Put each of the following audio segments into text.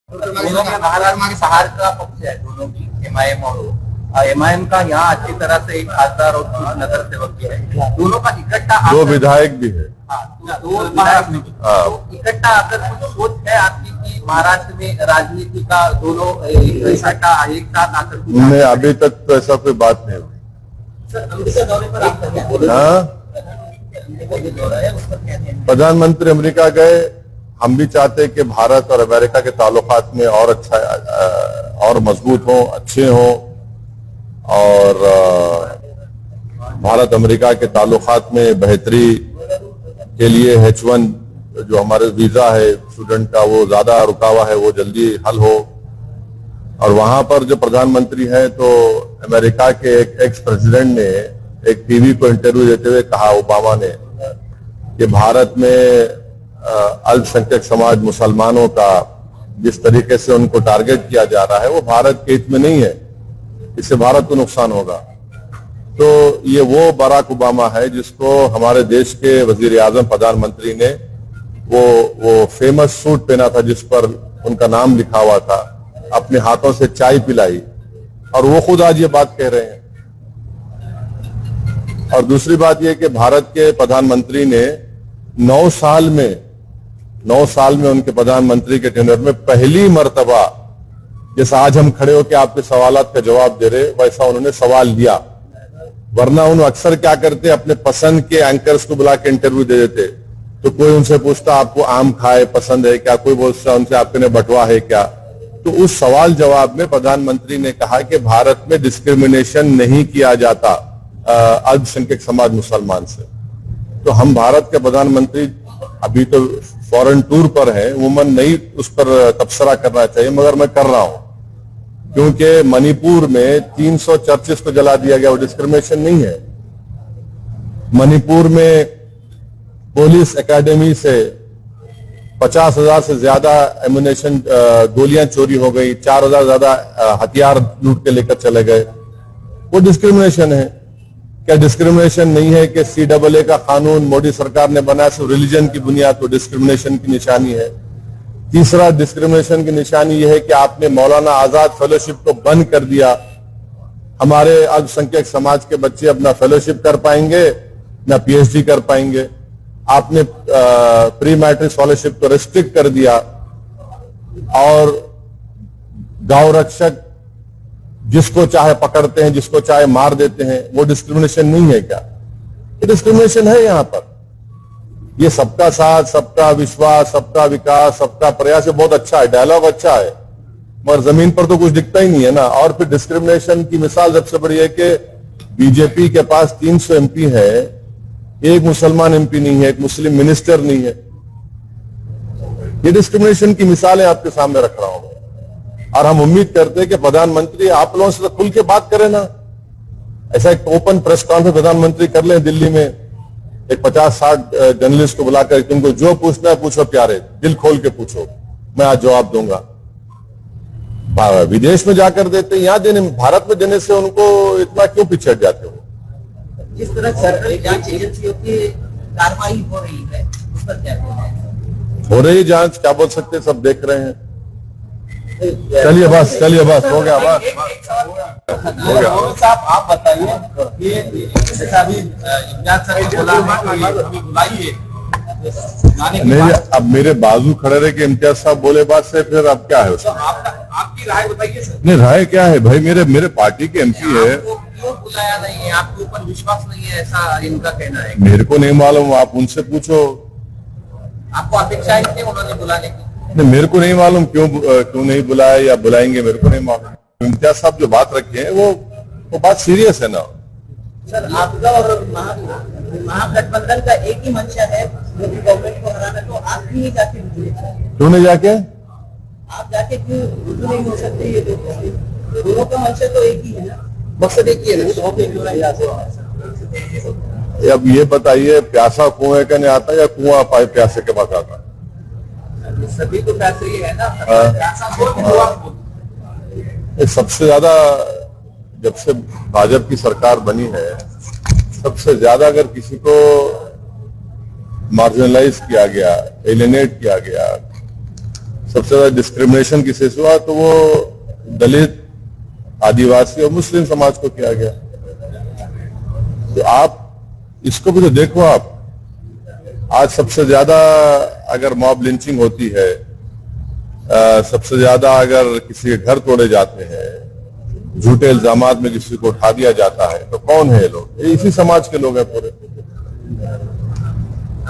दोनों के महाराष्ट्र की सहारा पक्ष है, दोनों की एमआईएम और एमआईएम का यहाँ अच्छी तरह से एक खासदार और कुछ नगर सेवक भी है, दोनों का इकट्ठा दो विधायक भी है। दो विधायक भी, तो इकट्ठा आकर कुछ सोच है आपकी कि महाराष्ट्र में राजनीति का दोनों इकट्ठा एक साथ आकर? नहीं, अभी तक तो ऐसा कोई बात नहीं हुई। सर, अमेरिका दौरे पर आपका क्या? प्रधानमंत्री अमेरिका गए, हम भी चाहते हैं कि भारत और अमेरिका के ताल्लुकात में और अच्छा और मजबूत हो, अच्छे हो, और भारत अमेरिका के ताल्लुकात में बेहतरी के लिए H1 जो हमारे वीजा है स्टूडेंट का वो ज्यादा रुका हुआ है, वो जल्दी हल हो। और वहां पर जो प्रधानमंत्री है, तो अमेरिका के एक एक्स प्रेसिडेंट ने एक टीवी को इंटरव्यू देते हुए कहा, ओबामा ने, कि भारत में अल्पसंख्यक समाज मुसलमानों का जिस तरीके से उनको टारगेट किया जा रहा है वो भारत के हित में नहीं है, इससे भारत को नुकसान होगा। तो ये वो बराक ओबामा है जिसको हमारे देश के वजीर आजम प्रधानमंत्री ने वो फेमस सूट पहना था जिस पर उनका नाम लिखा हुआ था, अपने हाथों से चाय पिलाई, और वो खुद आज ये बात कह रहे हैं। और दूसरी बात यह कि भारत के प्रधानमंत्री ने 9 साल में उनके प्रधानमंत्री के टेन्योर में पहली मर्तबा, जैसा आज हम खड़े होकर आपके सवालात का जवाब दे रहे, वैसा उन्होंने सवाल लिया। वरना उन्होंने अक्सर क्या करते, अपने पसंद के एंकर्स को बुला के इंटरव्यू दे देते। तो कोई उनसे पूछता आपको आम खाए पसंद है क्या, कोई बोलता उनसे आपके लिए बटवा है क्या। तो उस सवाल जवाब में प्रधानमंत्री ने कहा कि भारत में डिस्क्रिमिनेशन नहीं किया जाता अल्पसंख्यक समाज मुसलमान से। तो हम भारत के प्रधानमंत्री अभी तो फॉरेन टूर पर हैं, उमूमन नहीं उस पर तबसरा करना चाहिए, मगर मैं कर रहा हूं, क्योंकि मणिपुर में 300 चर्चेस को जला दिया गया, वो डिस्क्रिमिनेशन नहीं है। मणिपुर में पुलिस एकेडमी से 50,000 से ज्यादा एम्युनिशन गोलियां चोरी हो गई, 4,000 ज्यादा हथियार लूट के लेकर चले गए, वो डिस्क्रिमिनेशन है। क्या डिस्क्रिमिनेशन नहीं है कि CAA का कानून मोदी सरकार ने बनाया सिर्फ रिलीजन की बुनियाद पर, डिस्क्रिमिनेशन की निशानी है। तीसरा डिस्क्रिमिनेशन की निशानी यह है कि आपने मौलाना आजाद फेलोशिप को बंद कर दिया। हमारे अल्पसंख्यक समाज के बच्चे अपना फेलोशिप कर पाएंगे ना PhD कर पाएंगे। आपने प्री मैट्रिक स्कॉलरशिप को रिस्ट्रिक्ट कर दिया, और गौ रक्षक जिसको चाहे पकड़ते हैं, जिसको चाहे मार देते हैं, वो डिस्क्रिमिनेशन नहीं है क्या? ये डिस्क्रिमिनेशन है यहां पर। ये सबका साथ, सबका विश्वास, सबका विकास, सबका प्रयास, ये बहुत अच्छा है, डायलॉग अच्छा है, मगर जमीन पर तो कुछ दिखता ही नहीं है ना। और फिर डिस्क्रिमिनेशन की मिसाल सबसे बड़ी है कि बीजेपी के पास 300 MP है, एक मुसलमान MP नहीं है, एक मुस्लिम मिनिस्टर नहीं है। ये डिस्क्रिमिनेशन की मिसालें आपके सामने रख रहा हूं, और हम उम्मीद करते हैं कि प्रधानमंत्री आप लोगों से तो खुल के बात करें ना। ऐसा एक ओपन प्रेस कॉन्फ्रेंस प्रधानमंत्री कर लें दिल्ली में, एक 50-60 जर्नलिस्ट को बुलाकर, तुमको जो पूछना है पूछो प्यारे, दिल खोल के पूछो, मैं आज जवाब दूंगा। विदेश में जाकर देते, यहां देने, भारत में देने से उनको इतना क्यों पिछड़ जाते हो? जिस तरह सरकारी जांच एजेंसियों की कार्रवाई हो रही है, उस पर क्या कहना है? हो रही जांच, क्या बोल सकते हैं, सब देख रहे हैं। चलिए बस हो गया, बस हो गया। साहब आप बताइए, ये जैसा अभी इम्तियाज सर ने बोला है, बुलाइए मेरे, अब मेरे बाजू खड़े रहे कि इम्तियाज साहब बोले बात से, फिर अब क्या है उसमें? आपकी राय बताइए सर। नहीं, राय क्या है भाई, मेरे पार्टी के MP है। क्यों बुलाया नहीं है? आपके ऊपर विश्वास नहीं है, ऐसा इनका कहना है। मेरे को नहीं मालूम, आप उनसे पूछो। आपको अपेक्षाएं थी उन्होंने बुलाने की? नहीं, मेरे को नहीं मालूम क्यों नहीं बुलाया या बुलाएंगे, मेरे को नहीं मालूम। इम्तियाज साहब जो बात रखे हैं वो बात सीरियस है ना। सर, आपका और महागठबंधन का एक ही मंशा है, मोदी गवर्नमेंट को हराना, तो आप नहीं जाके क्यों नहीं जाके? आप जाके क्यों रुजू नहीं हो सकते? ये दोनों का मंशा तो एक ही है ना, मकसद एक ही है ना। अब ये बताइए, प्यासा कुएं का नहीं आता या कुआं पाए प्यासे के पास आता? सभी को पैसे ही है ना। सबसे ज्यादा जब से भाजपा की सरकार बनी है, सबसे ज्यादा अगर किसी को मार्जिनलाइज किया गया, एलिनेट किया गया, सबसे ज्यादा डिस्क्रिमिनेशन किसी से हुआ तो वो दलित, आदिवासी और मुस्लिम समाज को किया गया। तो आप इसको भी तो देखो। आप आज सबसे ज्यादा अगर मॉब लिंचिंग होती है, सबसे ज्यादा अगर किसी के घर तोड़े जाते हैं, झूठे इल्जामात में किसी को उठा दिया जाता है, तो कौन है ये लोग? ये इसी समाज के लोग हैं पूरे।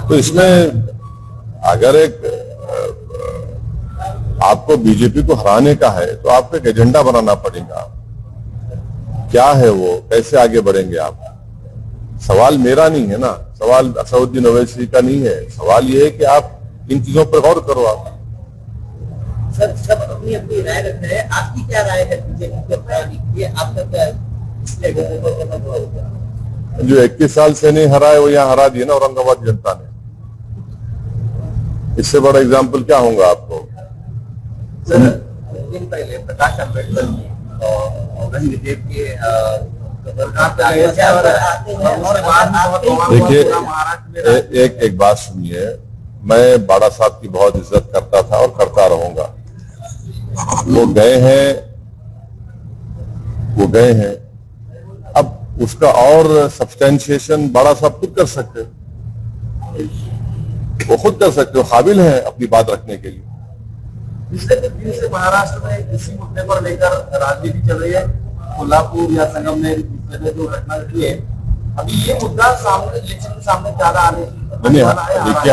तो इसमें अगर एक आपको बीजेपी को हराने का है तो आपको एक एजेंडा बनाना पड़ेगा। क्या है वो, कैसे आगे बढ़ेंगे आप? सवाल मेरा नहीं है ना, सवाल असदुद्दीन ओवैसी का नहीं है। सवाल ये है कि आप इन चीजों पर गौर करो। आप सर सब अपनी अपनी राय रख रहे हैं, आपकी क्या राय है बीजेपी के बारे? ये आपका क्या है? जो 21 साल से नहीं हरा है वो यहाँ हरा दिया ना औरंगाबाद जनता ने। इससे बड़ा एग्जाम्पल क्या होगा आपको? सर दिन पहले प्रकाश अम्बेडकर जी और औरंगजेब के देखिए, एक बात सुनिए, मैं बाड़ा साहब की बहुत इज्जत करता था और करता रहूंगा। वो गए हैं। अब उसका और सब्सटेंशिएशन बाड़ा साहब खुद कर सकते, वो खुद कर सकते हो, काबिल हैं अपनी बात रखने के लिए। पिछले कुछ दिन से महाराष्ट्र में इसी मुद्दे पर लेकर राजनीति चल रही है। कोल्हापुर या संगमनेर में जो घटना घटी है, अभी ये मुद्दा सामने इलेक्शन के सामने ज्यादा आने देखिए,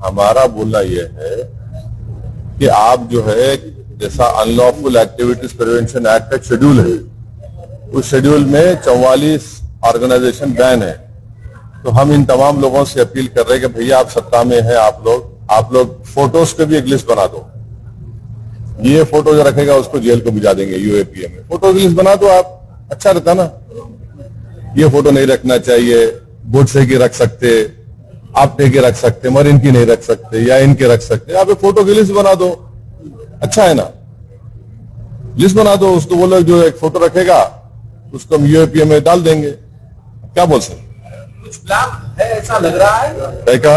हमारा बोलना यह है कि आप जो है, जैसा अनलॉफुल एक्टिविटीज प्रिवेंशन एक्ट का शेड्यूल है, उस शेड्यूल में 44 ऑर्गेनाइजेशन बैन है। तो हम इन तमाम लोगों से अपील कर रहे हैं कि भैया आप सत्ता में हैं, आप लोग फोटोज के भी एक लिस्ट बना दो। ये फोटो जो रखेगा उसको जेल को भिजा देंगे यूएपीए में। फोटो की लिस्ट बना दो आप, अच्छा रहता ना। ये फोटो नहीं रखना चाहिए, गोडसे की रख सकते, आपटे की रख सकते, मगर इनकी नहीं रख सकते, या इनके रख सकते। आप एक फोटो की लिस्ट बना दो, अच्छा है ना। लिस्ट बना दो, उसको बोलो जो एक फोटो रखेगा उसको हम यूएपीए में डाल देंगे। क्या बोल सकते? कुछ प्लान है ऐसा लग रहा है का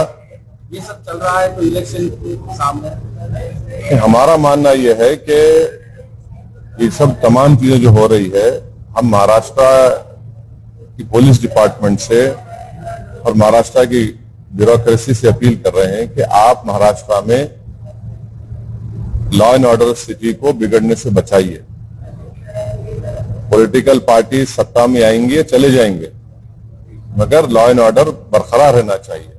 ये सब चल रहा है तो इलेक्शन के सामने? हमारा मानना यह है कि ये सब तमाम चीजें जो हो रही है, हम महाराष्ट्र की पुलिस डिपार्टमेंट से और महाराष्ट्र की ब्यूरोक्रेसी से अपील कर रहे हैं कि आप महाराष्ट्र में लॉ एंड ऑर्डर स्थिति को बिगड़ने से बचाइए। पॉलिटिकल पार्टी सत्ता में आएंगे, चले जाएंगे, मगर लॉ एंड ऑर्डर बरकरार रहना चाहिए।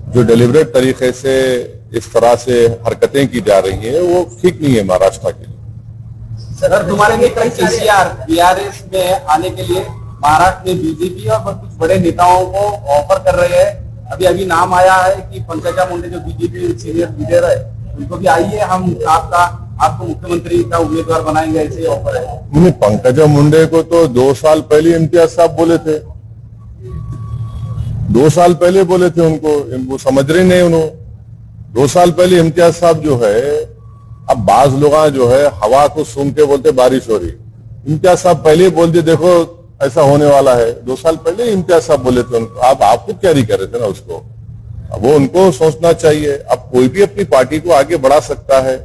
जो डेलिब्रेट तरीके से इस तरह से हरकतें की जा रही हैं वो ठीक नहीं है महाराष्ट्र के लिए। सर तुम्हारे नेता केसीआर बीआरएस में आने के लिए महाराष्ट्र में बीजेपी और कुछ बड़े नेताओं को ऑफर कर रहे हैं। अभी नाम आया है कि पंकजा मुंडे जो बीजेपी सीनियर लीडर है, उनको भी आइए हम आपको मुख्यमंत्री का उम्मीदवार बनाएंगे, ऐसे ऑफर है। पंकजा मुंडे को तो 2 साल पहले इम्तियाज साहब बोले थे, 2 साल पहले बोले थे उनको, वो समझ रहे नहीं उन्होंने। 2 साल पहले इम्तियाज साहब जो है, अब बाज लोग जो है हवा को सूंघ के बोलते बारिश हो रही। इम्तियाज साहब पहले बोल दिए देखो ऐसा होने वाला है। 2 साल पहले इम्तियाज साहब बोले थे उनको। आप खुद कैरी कर रहे थे ना उसको। अब वो उनको सोचना चाहिए। अब कोई भी अपनी पार्टी को आगे बढ़ा सकता है,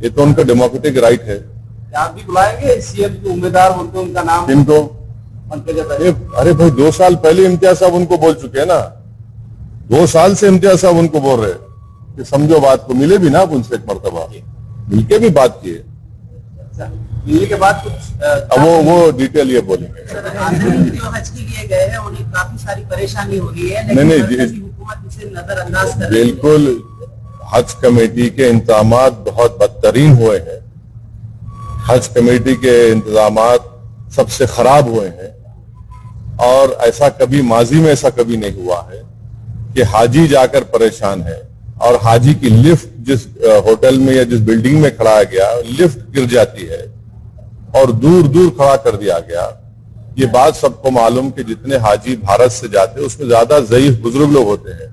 ये तो उनका डेमोक्रेटिक राइट है। आप भी बुलाएंगे सीएम के उम्मीदवार बोलते उनका नाम? इनको अरे भाई 2 साल पहले इम्तियाज साहब उनको बोल चुके हैं ना। 2 साल से इम्तियाज साहब उनको बोल रहे कि समझो बात को, मिले भी ना आप उनसे एक मरतबा, मिलके भी बात किए। मिलने के बाद कुछ अब वो डिटेल ये बोलेंगे। जो हज के लिए गए हैं उन्हें काफी सारी परेशानी हो रही है, नहीं हुकूमत इसे नजरअंदाज कर रही है। बिल्कुल, हज कमेटी के इंतजाम बहुत बदतरीन हुए हैं। हज कमेटी के इंतजाम सबसे खराब हुए हैं और ऐसा कभी माजी में ऐसा कभी नहीं हुआ है कि हाजी जाकर परेशान है और हाजी की लिफ्ट जिस होटल में या जिस बिल्डिंग में खड़ा गया, लिफ्ट गिर जाती है और दूर दूर खड़ा कर दिया गया। ये बात सबको मालूम कि जितने हाजी भारत से जाते हैं उसमें ज्यादा ज़ईफ बुजुर्ग लोग होते हैं,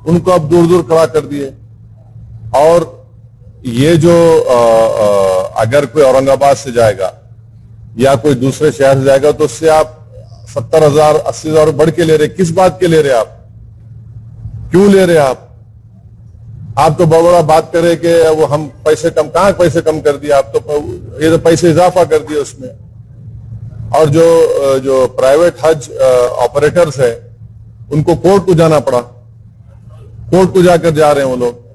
उनको अब दूर दूर खड़ा कर दिए। और ये जो अगर कोई औरंगाबाद से जाएगा या कोई दूसरे शहर से जाएगा तो उससे आप 70,000 80,000 बढ़ के ले रहे। किस बात के ले रहे आप? क्यों ले रहे आप? आप तो बड़ा बात करें कि वो हम पैसे कम, कहां पैसे कम कर दिया, आप तो ये तो पैसे इजाफा कर दिए उसमें। और जो प्राइवेट हज ऑपरेटर्स है उनको कोर्ट को जाना पड़ा, कोर्ट को जाकर जा रहे हैं वो लोग।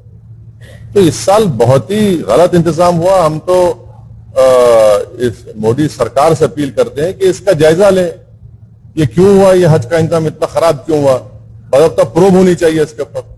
तो इस साल बहुत ही गलत इंतजाम हुआ। हम तो इस मोदी सरकार से अपील करते हैं कि इसका जायजा लें, ये क्यों हुआ, ये हज का इंतजाम इतना खराब क्यों हुआ, बराबर प्रूव होनी चाहिए इसके ऊपर।